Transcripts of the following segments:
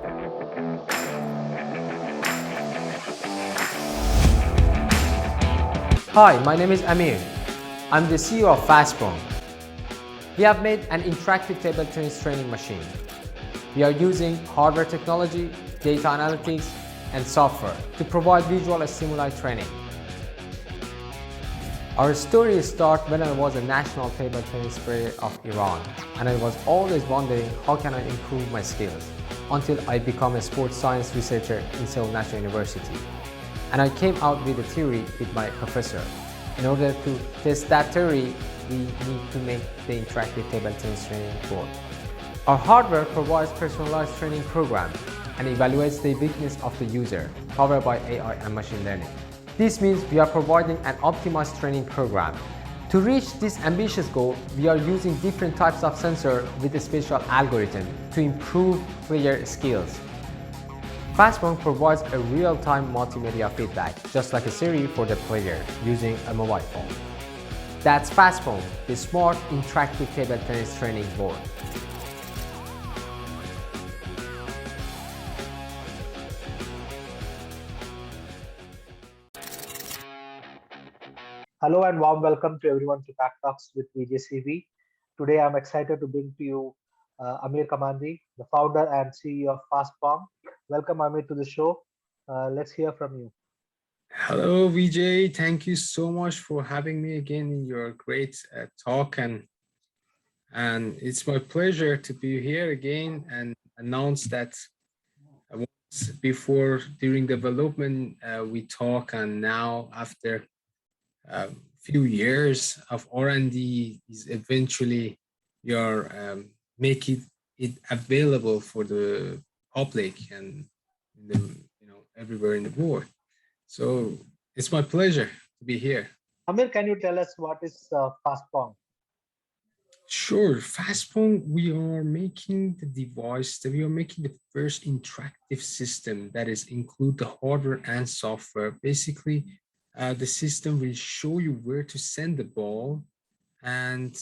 Hi, my name is Amir. I'm the CEO of FastPong. We have made an interactive table tennis training machine. We are using hardware technology, data analytics, and software to provide visual stimuli training. Our story starts when I was a national table tennis player of Iran, and I was always wondering how can I improve my skills until I became a sports science researcher in Seoul National University. And I came out with a theory with my professor. In order to test that theory, we need to make the interactive table tennis training board. Our hardware provides personalized training program and evaluates the weakness of the user, powered by AI and machine learning. This means we are providing an optimized training program. To reach this ambitious goal, we are using different types of sensor with a special algorithm to improve player skills. FastPong provides a real-time multimedia feedback, just like a Siri for the player using a mobile phone. That's FastPong, the smart interactive table tennis training board. Hello and warm welcome to everyone to Pack Talks with VJCV. Today I'm excited to bring to you Amir Kamandi, the founder and CEO of FastPong. Welcome Amir to the show. Let's hear from you. Hello, VJ. Thank you so much for having me again in your great talk, and it's my pleasure to be here again and announce that once before during development we talk, and now after a few years of R&D is eventually we are making it available for the public and in the, everywhere in the world. So it's my pleasure to be here. Amir, can you tell us what is FastPong? Sure. FastPong, we are making the device that we are making the first interactive system that is include the hardware and software. Basically, the system will show you where to send the ball, and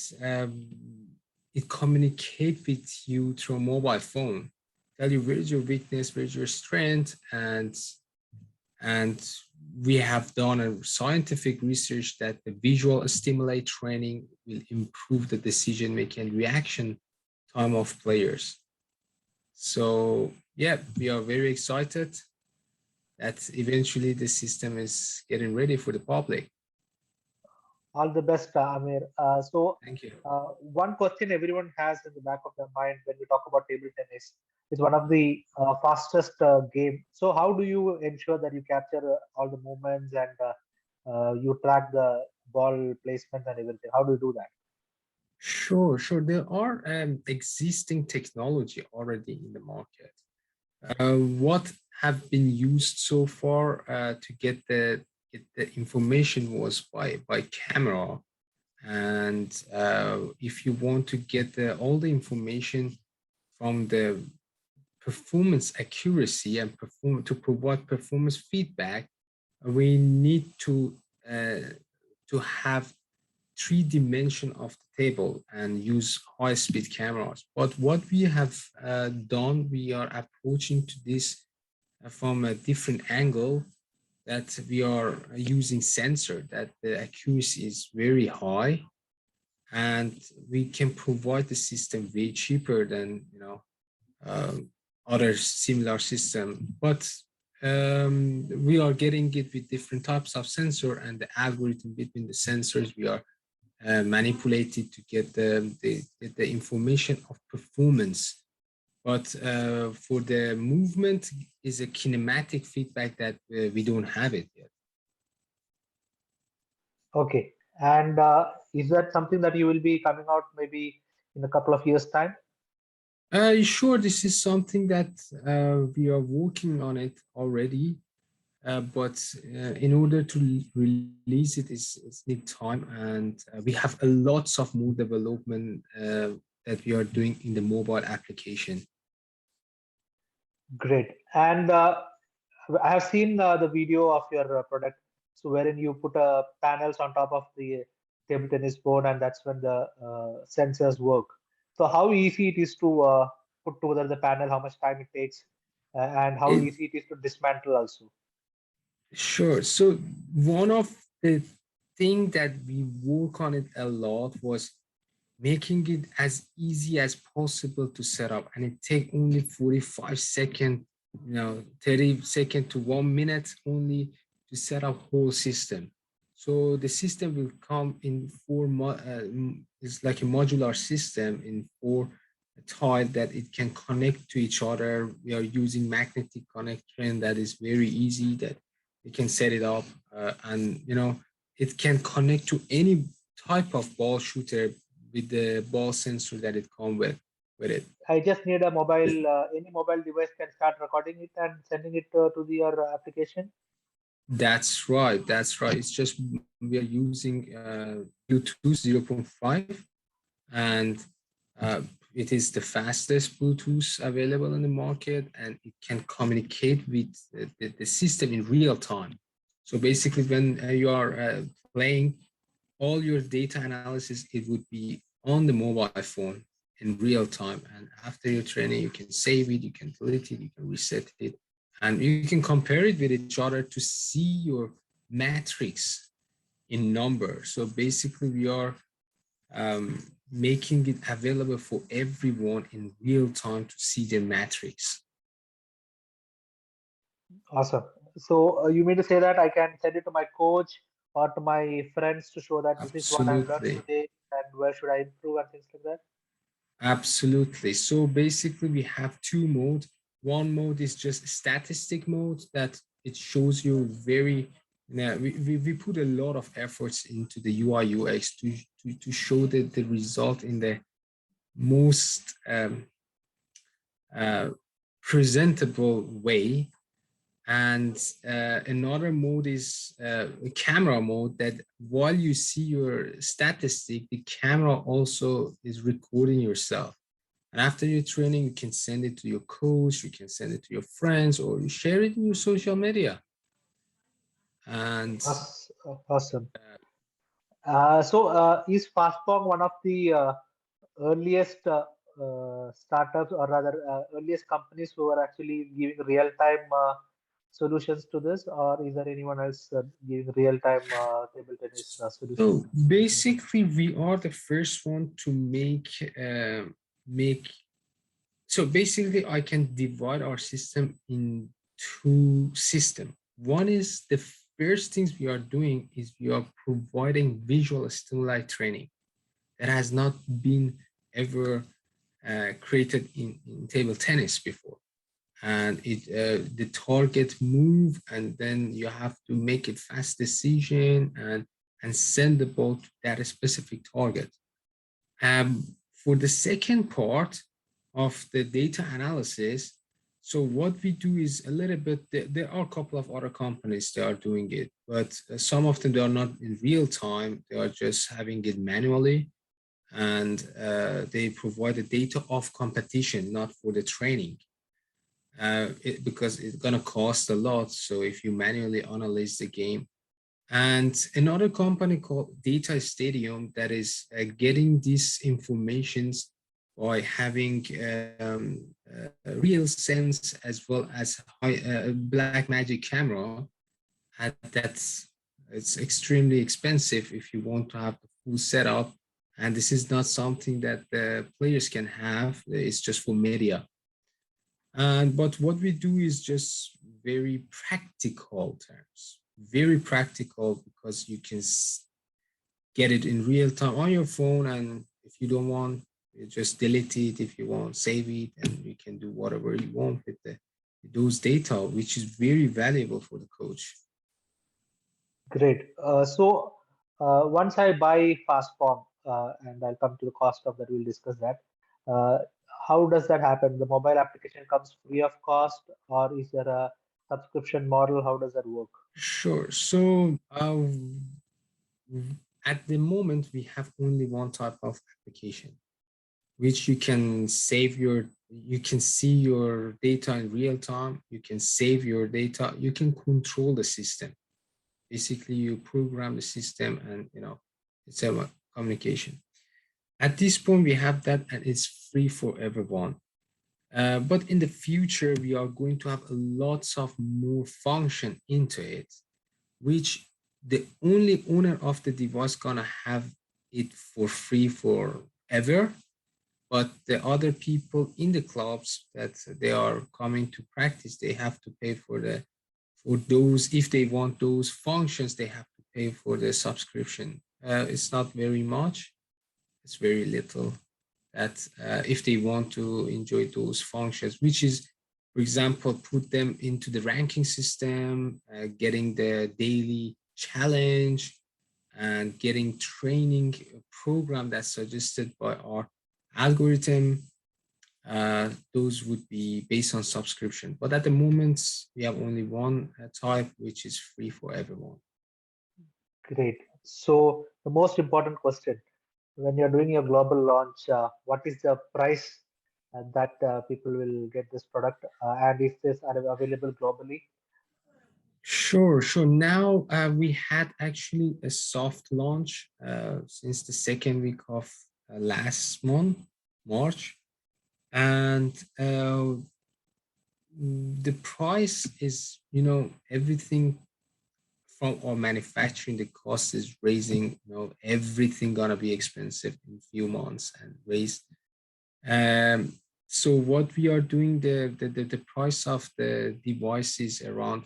it communicates with you through a mobile phone. Tell you where's your weakness, where's your strength, and we have done a scientific research that the visual stimuli training will improve the decision making and reaction time of players. So yeah, we are very excited that eventually the system is getting ready for the public. All the best, Amir. Thank you. One question everyone has in the back of their mind when we talk about table tennis is one of the fastest game. So how do you ensure that you capture all the movements and you track the ball placement and everything? How do you do that? Sure. There are existing technology already in the market. What have been used so far to get the information was by camera, and if you want to get all the information from the performance accuracy and to provide performance feedback, we need to have 3 dimension of the table and use high-speed cameras. But what we have done, we are approaching to this from a different angle, that we are using sensor that the accuracy is very high, and we can provide the system way cheaper than other similar system. But we are getting it with different types of sensor, and the algorithm between the sensors we are manipulated to get the information of performance. But for the movement is a kinematic feedback that we don't have it yet. Okay. And is that something that you will be coming out maybe in a couple of years' time? Sure, this is something that we are working on it already, but in order to release it, it's need time, and we have a lots of more development that we are doing in the mobile application. Great. And I have seen the video of your product, so wherein you put panels on top of the table tennis board, and that's when the sensors work. So how easy it is to put together the panel, how much time it takes, and how It, easy it is to dismantle also. sure. So one of the thing that we work on it a lot was making it as easy as possible to set up, and it take only 45 seconds, 30 seconds to 1 minute only to set up whole system. So the system will come in it's like a modular system in four tile that it can connect to each other. We are using magnetic connection that is very easy, that you can set it up, and it can connect to any type of ball shooter with the ball sensor that it comes with it. I just need a mobile, any mobile device can start recording it and sending it to your application. That's right. That's right. It's just we are using Bluetooth 0.5, and uh, it is the fastest Bluetooth available in the market, and it can communicate with the system in real time. So basically, when you are playing, all your data analysis, it would be on the mobile phone in real time. And after your training, you can save it, you can delete it, you can reset it, and you can compare it with each other to see your metrics in numbers. So basically, we are making it available for everyone in real time to see their metrics. Awesome. So you mean to say that I can send it to my coach or to my friends to show that this is what I've learned Absolutely. today and where should I improve and things like that? Absolutely. So basically, we have two modes. One mode is just statistic mode that it shows you we put a lot of efforts into the UI UX to show the result in the most uh, presentable way. And another mode is a camera mode, that while you see your statistic, the camera also is recording yourself. And after your training, you can send it to your coach, you can send it to your friends, or you share it in your social media. And Awesome. Is FastPong one of the earliest startups, or rather earliest companies who are actually giving real-time solutions to this, or is there anyone else giving real-time table tennis so solutions? basically, we are the first one to make. So basically, I can divide our system in two systems. One is the first things we are doing is we are providing visual stimuli training that has not been ever created in table tennis before. And the target move, and then you have to make a fast decision and send the ball to that specific target. For the second part of the data analysis, so what we do is a little bit, there are a couple of other companies that are doing it, but some of them, they are not in real time, they are just having it manually, and they provide the data of competition, not for the training, because it's going to cost a lot. So if you manually analyze the game, and another company called Data Stadium that is getting these informations by having real sense as well as black magic camera. And it's extremely expensive if you want to have the full setup. And this is not something that the players can have. It's just for media. And but what we do is just very practical terms, very practical, because you can get it in real time on your phone, and if you don't want, you just delete it. If you want, save it, and you can do whatever you want with those data, which is very valuable for the coach. Great. Once I buy FastPong, and I'll come to the cost of that, we'll discuss that. Uh, how does that happen? The mobile application comes free of cost, or is there a subscription model? How does that work? Sure. So at the moment, we have only one type of application, which you can see your data in real time, you can save your data, you can control the system. Basically, you program the system, and it's a communication. At this point, we have that, and it's free for everyone. But in the future, we are going to have lots of more function into it, which the only owner of the device gonna have it for free forever. But the other people in the clubs that they are coming to practice, they have to pay for those. If they want those functions, they have to pay for the subscription. It's not very much. It's very little. That if they want to enjoy those functions, which is, for example, put them into the ranking system, getting the daily challenge, and getting training program that's suggested by our algorithm, those would be based on subscription. But at the moment, we have only one type, which is free for everyone. Great. So the most important question, when you're doing your global launch, what is the price that people will get this product, and is this available globally? Sure, sure. Now we had actually a soft launch since the second week of last month, March, and the price is, everything from our manufacturing, the cost is raising. Everything gonna be expensive in few months and raised. Um, so what we are doing, the price of the device is around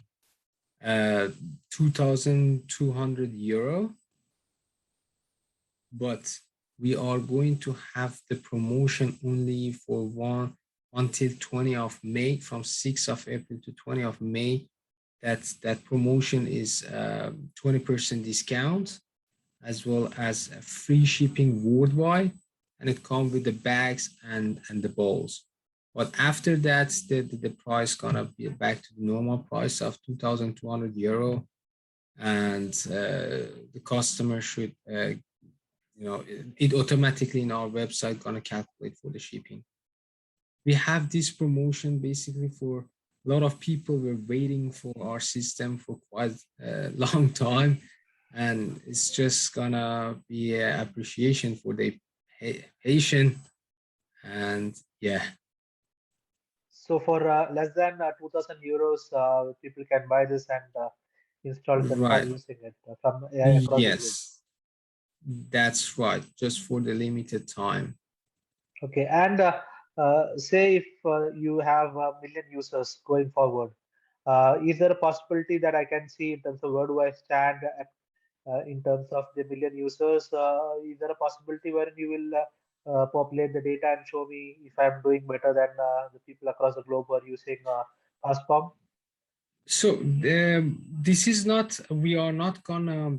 2,200 euro, but we are going to have the promotion only for one until 20th of May, from 6th of April to 20th of May. That promotion is 20% discount, as well as free shipping worldwide, and it comes with the bags and the bowls. But after that, the price gonna be back to the normal price of 2,200 euro, and the customer should, it automatically in our website gonna calculate for the shipping. We have this promotion basically for a lot of people were waiting for our system for quite a long time, and it's just gonna be an appreciation for the patient. And yeah. So for less than 2,000 euros, people can buy this and install it and start Right. using it from across the globe. Yes, that's right, just for the limited time. Okay, and say if you have a million users going forward, is there a possibility that I can see in terms of where do I stand at, in terms of the million users? Is there a possibility wherein you will populate the data and show me if I'm doing better than the people across the globe who are using FastPong? So this is not, we are not gonna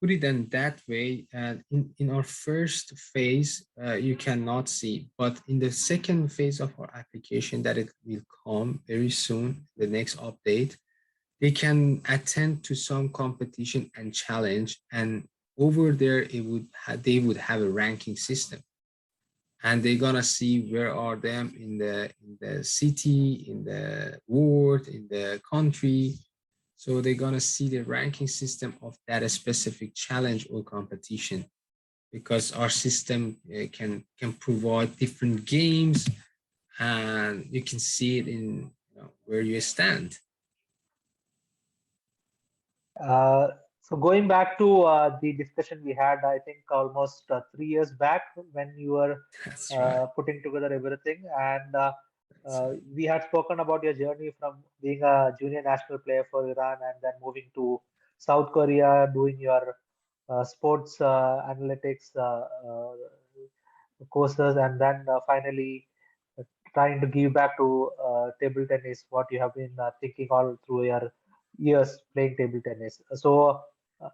put it in that way. In our first phase, you cannot see, but in the second phase of our application that it will come very soon, the next update, they can attend to some competition and challenge, and over there they would have a ranking system, and they're gonna see where are them in the city, in the world, in the country. So they're gonna see the ranking system of that specific challenge or competition, because our system can provide different games, and you can see it in, where you stand. Uh, so going back to the discussion we had, I think almost 3 years back when you were That's right. putting together everything, and That's right. we had spoken about your journey from being a junior national player for Iran and then moving to South Korea, doing your sports analytics courses, and then finally uh, trying to give back to table tennis, what you have been thinking all through your years playing table tennis. So uh,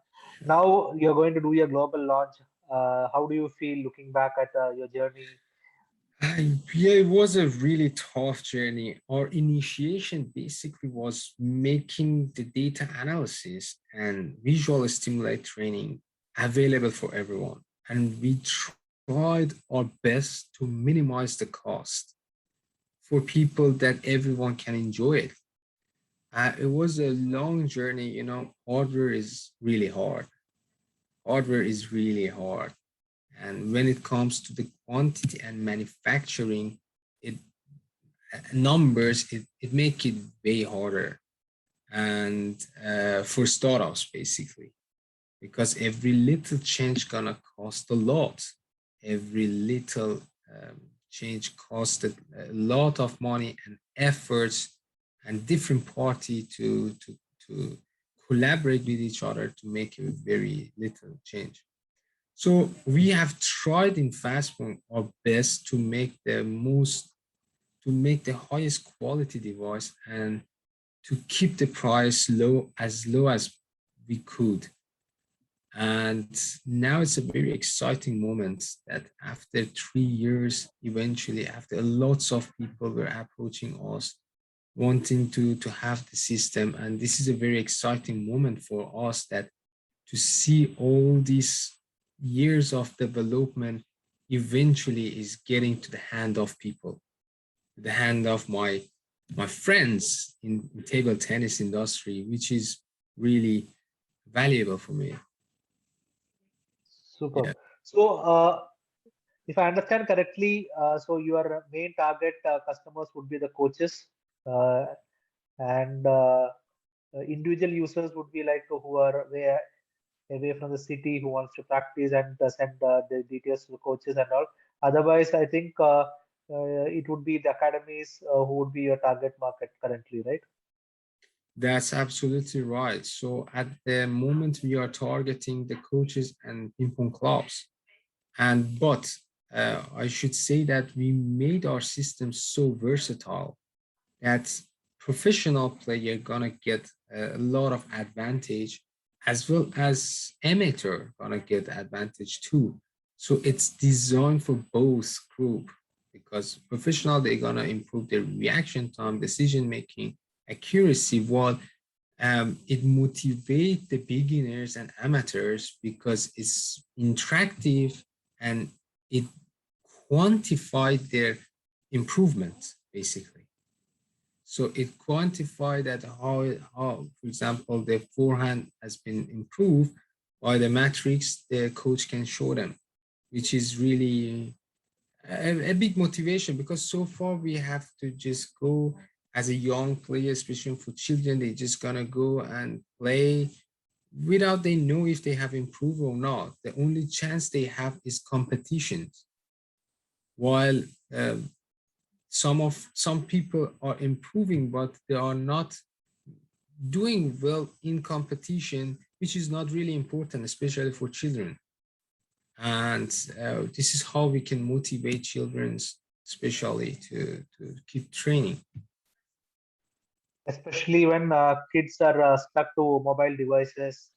now you're going to do your global launch. How do you feel looking back at your journey? Yeah, it was a really tough journey. Our initiation basically was making the data analysis and visual stimulate training available for everyone. And we tried our best to minimize the cost for people that everyone can enjoy it. It was a long journey, hardware is really hard. Hardware is really hard. And when it comes to the quantity and manufacturing, it numbers, it make it way harder. And for startups, basically, because every little change gonna cost a lot. Every little change costed a lot of money and efforts and different party to collaborate with each other to make a very little change. So we have tried in FastPong our best to make the highest quality device and to keep the price low as we could. And now it's a very exciting moment that after 3 years, eventually, after lots of people were approaching us, wanting to have the system. And this is a very exciting moment for us, that to see all these years of development eventually is getting to the hand of people, the hand of my friends in table tennis industry, which is really valuable for me. Super. Yeah. So, if I understand correctly, so your main target customers would be the coaches, uh, and individual users would be like who are away from the city, who wants to practice and send the details to the coaches and all. Otherwise, I think it would be the academies who would be your target market currently, right? That's absolutely right. So at the moment, we are targeting the coaches and ping pong clubs. But I should say that we made our system so versatile that professional player gonna get a lot of advantage, as well as amateur gonna get advantage too. So it's designed for both group, because professional, they're gonna improve their reaction time, decision making, accuracy, while it motivates the beginners and amateurs because it's interactive and it quantified their improvement, basically. So it quantified that how, for example, the forehand has been improved by the matrix the coach can show them, which is really a big motivation, because so far we have to just go as a young player, especially for children, they just gonna go and play without they know if they have improved or not. The only chance they have is competitions. While some people are improving, but they are not doing well in competition, which is not really important, especially for children. And this is how we can motivate children, especially to keep training. Especially when kids are stuck to mobile devices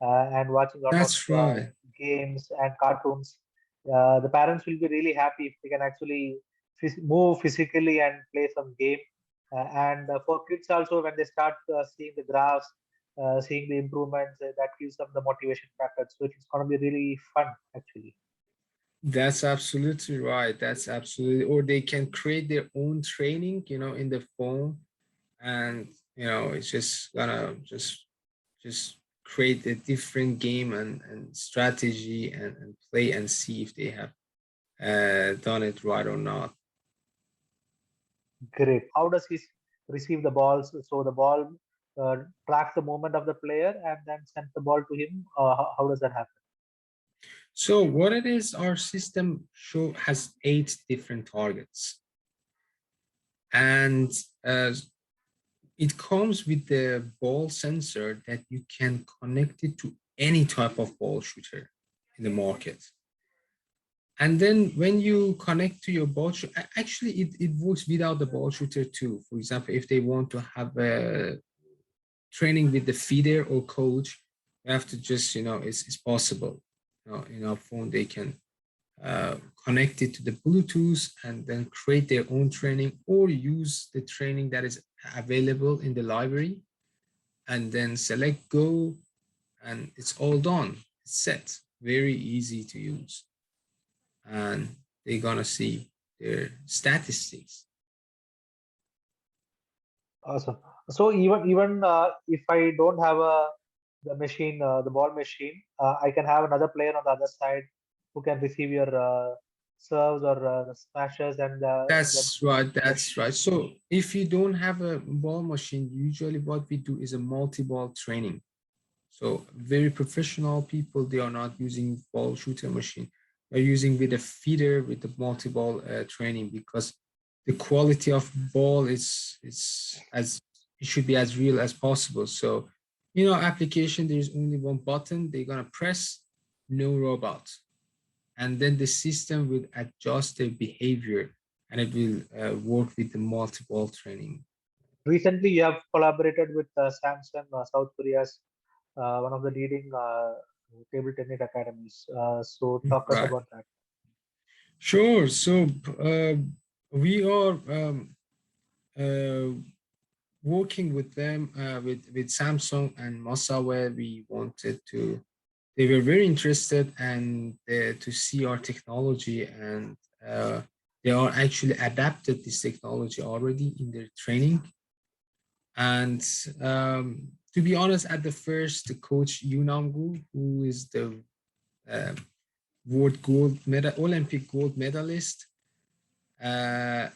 and watching a lot of That's right. games and cartoons. The parents will be really happy if they can actually move physically and play some game. And for kids also, when they start seeing the graphs, seeing the improvements, that gives them the motivation factor. So it's going to be really fun, actually. That's absolutely right. That's absolutely, or they can create their own training, in the phone, and it's just gonna just create a different game and strategy and play and see if they have done it right or not. Great. How does he receive the balls? So the ball tracks the movement of the player and then sends the ball to him. How does that happen? So what it is, our system has 8 different targets, and it comes with the ball sensor that you can connect it to any type of ball shooter in the market. And then when you connect to your ball shooter, actually it works without the ball shooter too. For example, if they want to have a training with the feeder or coach, you have to just, it's possible. In our phone, they can connect it to the Bluetooth and then create their own training, or use the training that is available in the library and then select go, and it's all done. It's set. Very easy to use. And they're gonna see their statistics. Awesome. So even if I don't have the machine, the ball machine, I can have another player on the other side who can receive your serves or smashes and then That's right. That's right. So if you don't have a ball machine, usually what we do is a multi-ball training. So very professional people, they are not using ball shooter machine. They're using with a feeder with the multi-ball training, because the quality of ball is as it should be as real as possible. So, application, there's only one button they're gonna press, no robot, and then the system will adjust their behavior, and it will work with the multi-ball training. recently you have collaborated with Samsung, South Korea's one of the leading table tennis academies. So talk us Right. about that. Sure. So we are uh, working with them with Samsung and Masa, where we wanted to. They were very interested and to see our technology, and they are actually adapted this technology already in their training. And to be honest, at the first, the coach Yu Namgu, who is the uh, world gold medal, Olympic gold medalist, uh,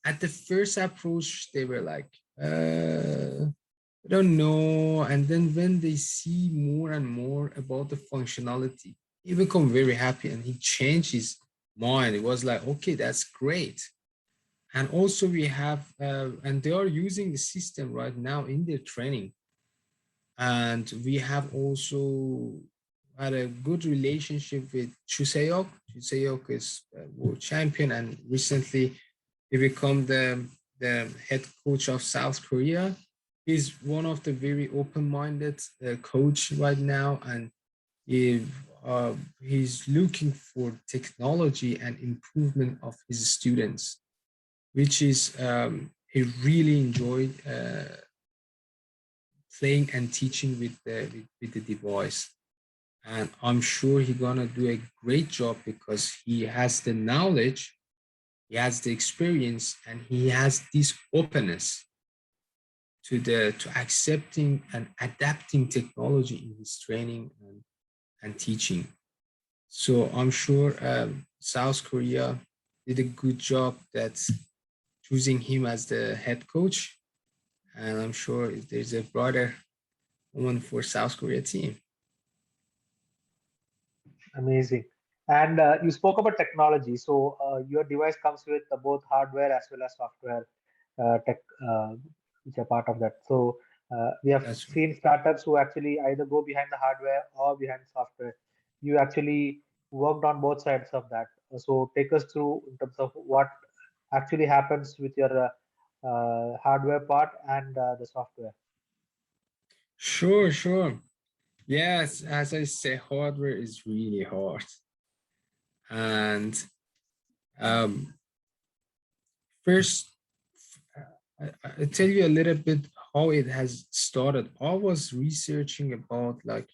at the first approach, they were like, I don't know. And then when they see more and more about the functionality, he become very happy and he changed his mind. It was like, okay, that's great. And also we have, and they are using the system right now in their training. And we have also had a good relationship with Chuseyok. Chuseyok is a world champion, and recently he became the head coach of South Korea. He's one of the very open-minded coach right now, and he, he's looking for technology and improvement of his students, which is he really enjoyed playing and teaching with the device. And I'm sure he's gonna do a great job because he has the knowledge, he has the experience, and he has this openness to accepting and adapting technology in his training and teaching. So I'm sure South Korea did a good job that's choosing him as the head coach, and I'm sure there's a broader one for South Korea team. Amazing. And you spoke about technology. So your device comes with both hardware as well as software tech, which are part of that. So we have That's right. seen startups who actually either go behind the hardware or behind software. You actually worked on both sides of that. So take us through in terms of what actually happens with your hardware part and the software. Sure, sure. Yes, as I say, hardware is really hard. And um, first, I tell you a little bit how it has started. I was researching about like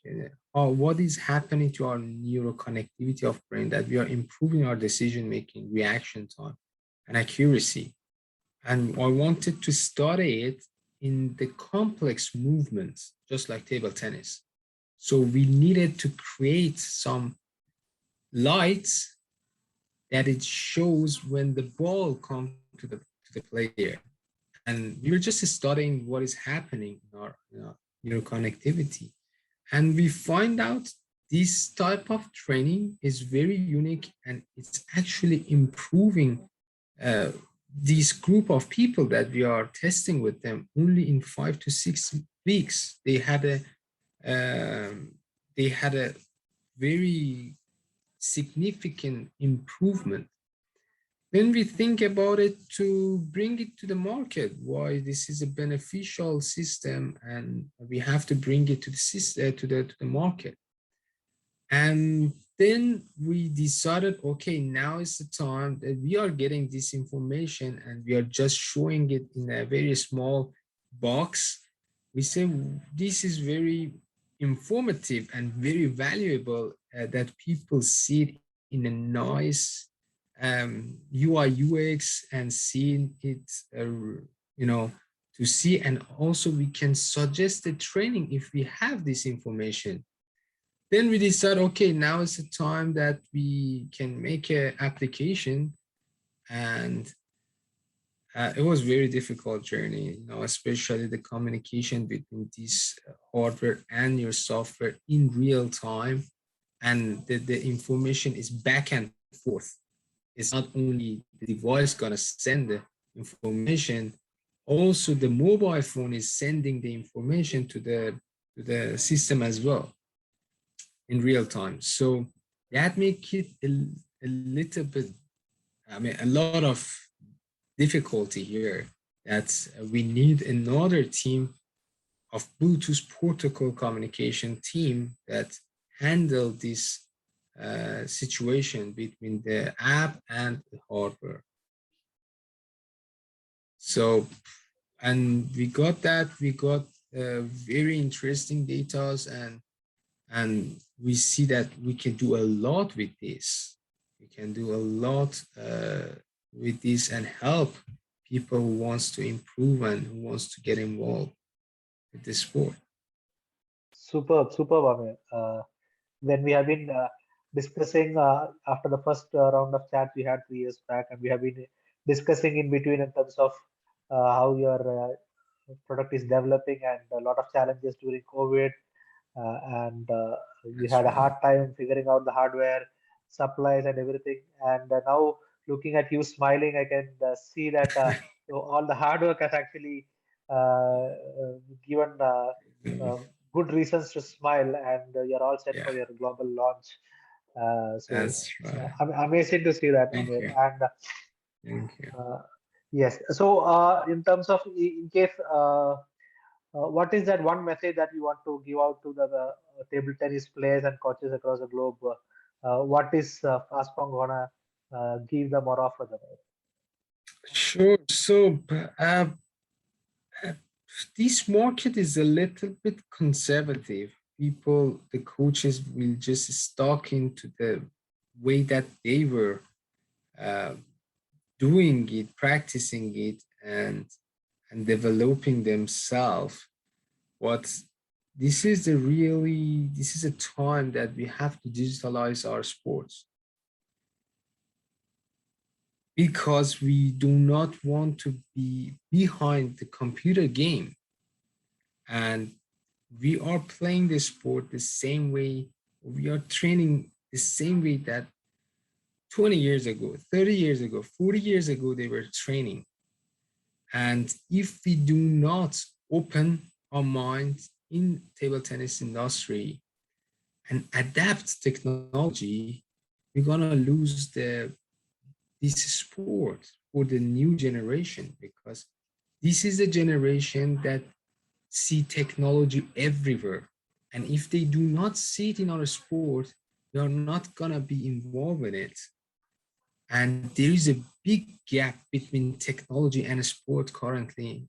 what is happening to our neuroconnectivity of brain, that we are improving our decision making, reaction time, and accuracy. And I wanted to study it in the complex movements, just like table tennis. So we needed to create some lights that it shows when the ball comes to the player. And we were just studying what is happening in our neuroconnectivity. And we find out this type of training is very unique, and it's actually improving uh, this group of people that we are testing with them. Only in 5 to 6 weeks um, they had a very significant improvement. When we think about it, to bring it to the market, why this is a beneficial system, and we have to bring it to the system, to the market. And then we decided, okay, now is the time that we are getting this information and we are just showing it in a very small box. We say this is very informative and very valuable, that people see it in a nice UI UX and seeing it, you know, to see. And also we can suggest the training if we have this information. then we decided, okay, now is the time that we can make an application. And it was very difficult journey, especially the communication between this hardware and your software in real time. And the information is back and forth. It's not only the device gonna send the information, also the mobile phone is sending the information to the system as well in real time. So that make it a little bit, a lot of difficulty here, that we need another team of Bluetooth protocol communication team that handle this situation between the app and the hardware. So, and we got very interesting data, and we see that we can do a lot with this. We can do a lot with this and help people who wants to improve and who wants to get involved with the sport. Superb, superb, Amir. When we have been discussing after the first round of chat we had 3 years back, and we have been discussing in between in terms of how your product is developing and a lot of challenges during COVID, and you That's had a right. hard time figuring out the hardware supplies and everything. And now looking at you smiling, I can see that all the hard work has actually given uh, good reasons to smile, and you're all set Yeah, for your global launch. So that's it's right. amazing to see that, Thank Amir. you. And Thank you. yes, so in terms of in case, what is that one message that you want to give out to the table tennis players and coaches across the globe? What is FastPong gonna give them or offer them? Sure. So uh, uh, this market is a little bit conservative. People, the coaches will just stuck into the way that they were uh, doing it, practicing it, and developing themselves. What this is a time that we have to digitalize our sports, because we do not want to be behind the computer game, and we are playing the sport the same way, we are training the same way that 20 years ago, 30 years ago, 40 years ago they were training. And if we do not open our minds in table tennis industry and adapt technology, we're gonna lose this sport for the new generation, because this is a generation that see technology everywhere. And if they do not see it in our sport, they are not gonna be involved in it. And there is a big gap between technology and sport currently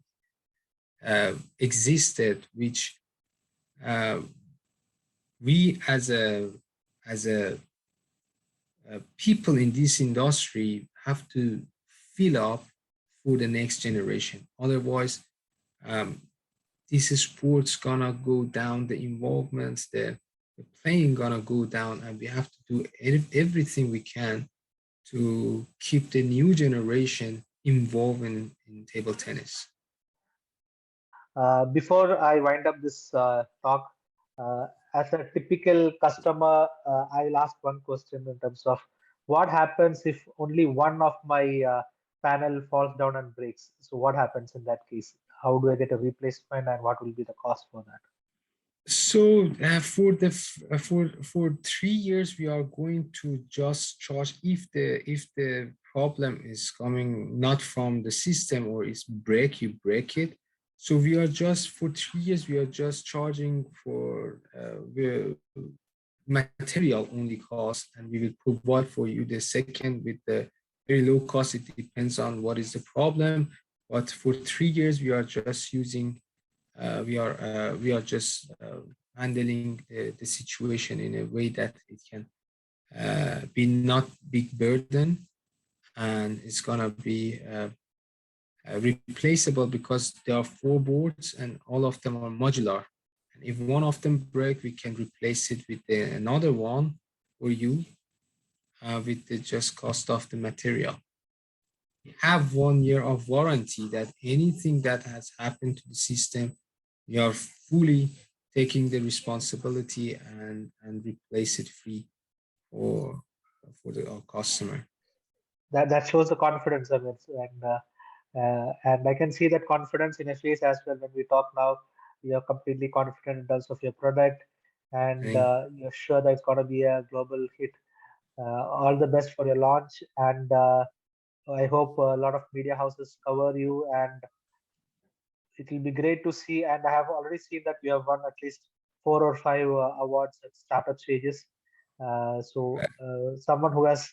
existed, which uh, we as a people in this industry have to fill up for the next generation. Otherwise, um, this sport's gonna go down, the involvements, the playing gonna go down, and we have to do everything we can to keep the new generation involved in table tennis. Before I wind up this talk, uh, as a typical customer, I'll ask one question in terms of what happens if only one of my panel falls down and breaks. So what happens in that case? How do I get a replacement, and what will be the cost for that? So for 3 years, we are going to just charge if the problem is coming not from the system or it's break, you break it. So we are just for 3 years we are just charging for the material only cost, and we will provide for you the second with the very low cost. It depends on what is the problem, but for 3 years we are just using we are just handling the situation in a way that it can be not big burden, and it's gonna be replaceable, because there are 4 boards and all of them are modular. And If one of them break, we can replace it with another one for you with the just cost of the material. We have 1 year of warranty that anything that has happened to the system, we are fully taking the responsibility and replace it free for our customer. That shows the confidence of it, and I can see that confidence in your face as well when we talk now. You're completely confident in terms of your product, and Thank, you're sure that it's going to be a global hit. All the best for your launch, and I hope a lot of media houses cover you, and it will be great to see. And I have already seen that you have won at least 4 or 5 awards at startup stages. Someone who has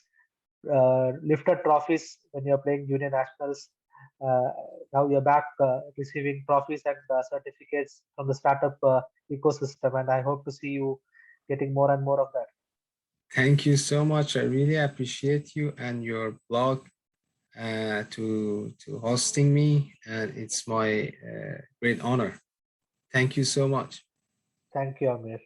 lifted trophies when you're playing junior nationals. Uh, Now you're back receiving trophies and certificates from the startup ecosystem, and I hope to see you getting more and more of that. thank you so much. I really appreciate you and your blog to hosting me, and it's my great honor. Thank you so much. Thank you, Amir.